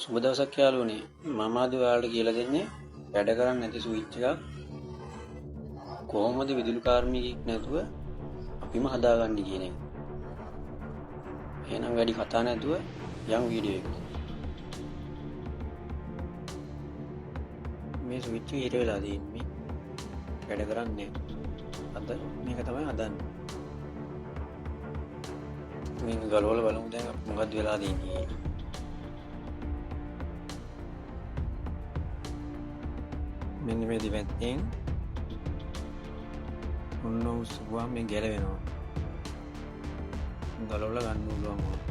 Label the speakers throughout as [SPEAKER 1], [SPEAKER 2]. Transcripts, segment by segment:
[SPEAKER 1] සුබ දවසක් යාළුවනේ. මම අද ඔයාලට කියලා දෙන්නේ වැඩ කරන්නේ නැති ස්විච් එකක් කොහොමද විදුලි කාර්මිකයෙක් නැතුව අපිම හදාගන්නේ කියන එක. එහෙනම් වැඩි කතා නැතුව යමු වීඩියෝ එකට. මේ ස්විච් එක ඊට වෙලා තියෙන්නේ. වැඩ කරන්නේ අද මේක තමයි හදන්නේ. මේක ගලවලා බලමු දැන් මොකක්ද වෙලා තියෙන්නේ. මෙන්න මේ දිවැත්තෙන් ඔන්න උස්සුවා මේ ගැලවෙනවා. ගලවලා ගන්න පුළුවන් මොකද.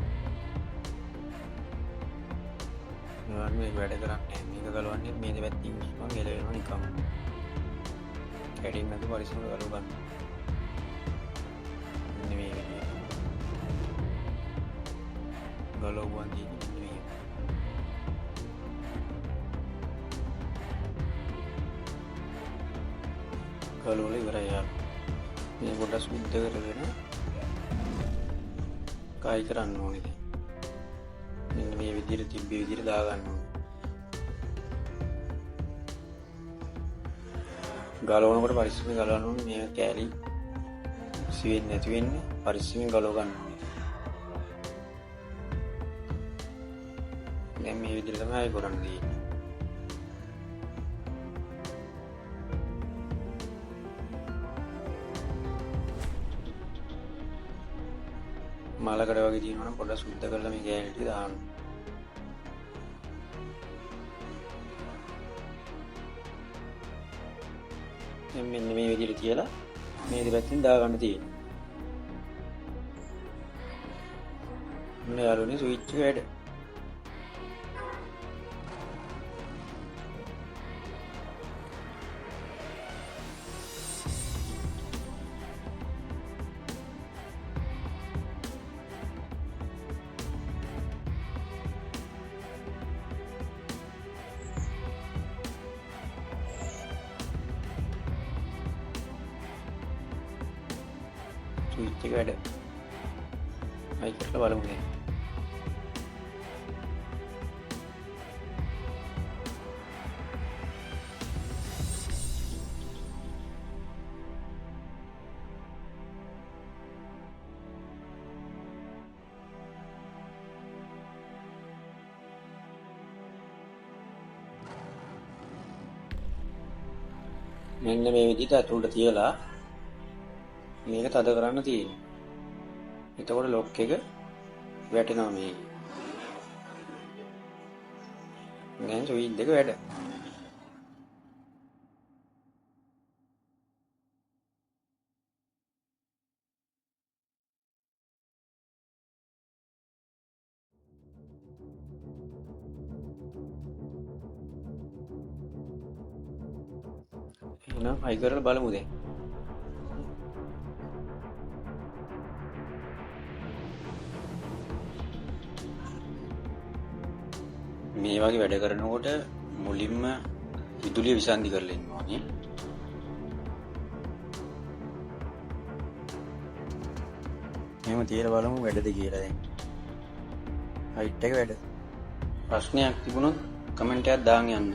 [SPEAKER 1] මම මේක වැඩ කරන්නේ මේක ගලවන්නේ මේ දිවැත්තෙන් උස්සුවා ගැලවෙනවා නිකම්. කැඩෙන්නේ නැතුව පරිස්සම ගලව ගන්න. මෙන්න මේ විදිහට. ගලවුවන් දින්නේ මේ ගලවලා ඉවරයි යා. මේ පොඩ්ඩක් සුද්ධ කරගෙන කායි කරන්න ඕනේ. මෙන්න මේ විදිහට තිබ්බේ විදිහට දා ගන්න ඕනේ. ගලවනකොට පරිස්සමෙන් ගලවන්න ඕනේ. මේ කෑලි සිවෙන්නේ නැති වෙන්නේ පරිස්සමෙන් ගලව ගන්න ඕනේ. දැන් මේ විදිහට තමයි කරන්නේ. මාලකඩ වගේ තියෙනවා නම් පොඩ්ඩක් සුද්ධ කරලා මේ කෑලි ටික දාන්න. දැන් මෙන්න මේ විදිහට තියලා මේ දෙපැත්තෙන් දා ගන්න තියෙනවා. මෙන්න යාළුවනේ ස්විච් එක වැඩ. ස්විච් එක වැඩ. අයි කරලා බලමු දැන්. මෙන්න මේ විදිහට අතුලට තියලා මේක තද කරන්න තියෙනවා. එතකොට ලොක් එක වැටෙනවා මේ. දැන් ස්විච් එක වැඩ. එහෙනම් අයි කරලා බලමු දැන්. මේ වගේ වැඩ කරනකොට මුලින්ම විදුලිය විසන්ධි කරලා ඉන්න ඕනේ. එහෙම තියලා බලමු වැඩද කියලා දැන්. හයිට් එක වැඩ. ප්‍රශ්නයක් තිබුණොත් කමෙන්ට් එකක් දාන්න යන්න.